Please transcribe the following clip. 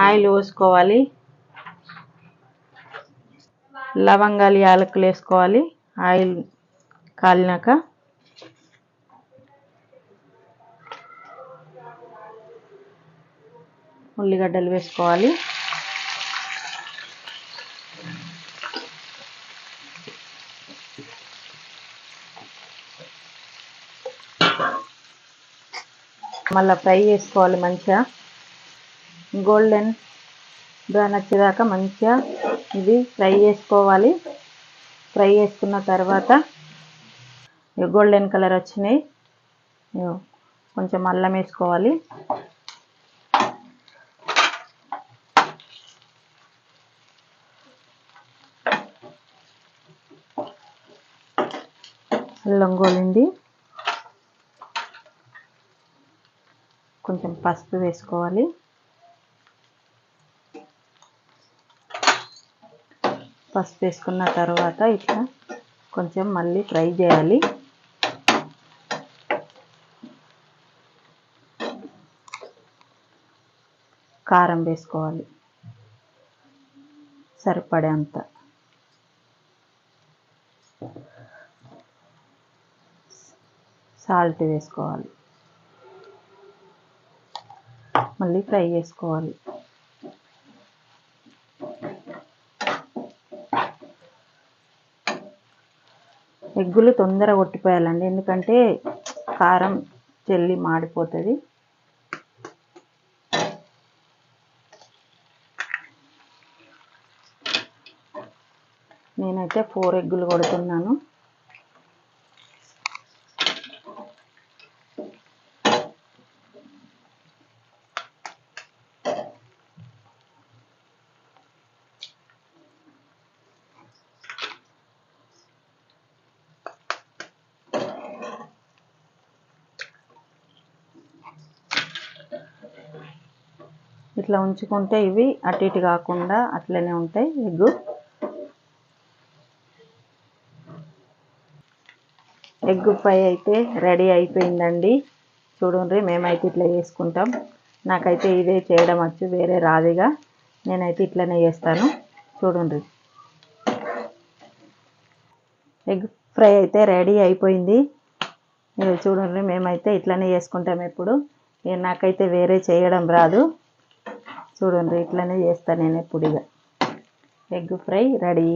Oil పోసుకోవాలి, లవంగాలు యాలకులు వేసుకోవాలి. ఆయిల్ కాలినాక ఉల్లిగడ్డలు వేసుకోవాలి. మళ్ళీ ఫ్రై చేసుకోవాలి. మంచిగా గోల్డెన్ బ్రౌన్ వచ్చేదాకా మంచిగా ఇది ఫ్రై చేసుకోవాలి. ఫ్రై చేసుకున్న తర్వాత గోల్డెన్ కలర్ వచ్చినాయి, కొంచెం అల్లం వేసుకోవాలి. అల్లం గోలింది. కొంచెం పసుపు వేసుకోవాలి. పసుపు వేసుకున్న తర్వాత ఇట్లా కొంచెం మళ్ళీ ఫ్రై చేయాలి. కారం వేసుకోవాలి సరిపడేంత. సాల్ట్ వేసుకోవాలి. మళ్ళీ ఫ్రై చేసుకోవాలి. ఎగ్గులు తొందరగా కొట్టిపోయాలండి, ఎందుకంటే కారం చెల్లి మాడిపోతుంది. నేనైతే 4 ఎగ్గులు కొడుతున్నాను. ఇట్లా ఉంచుకుంటే ఇవి అటు ఇటు కాకుండా అట్లనే ఉంటాయి. ఎగ్ ఫ్రై అయితే రెడీ అయిపోయిందండి. చూడండి, మేమైతే ఇట్లా చేసుకుంటాం. నాకైతే ఇదే చేయడం వచ్చు, వేరే రాదుగా. నేనైతే ఇట్లనే చేస్తాను. చూడండి, ఎగ్ ఫ్రై అయితే రెడీ అయిపోయింది. మీరు చూడండి, మేమైతే ఇట్లనే చేసుకుంటాం ఎప్పుడు. నాకైతే వేరే చేయడం రాదు. చూడండి, ఇట్లనే చేస్తాను నేను ఎప్పుడు. Egg fry ready.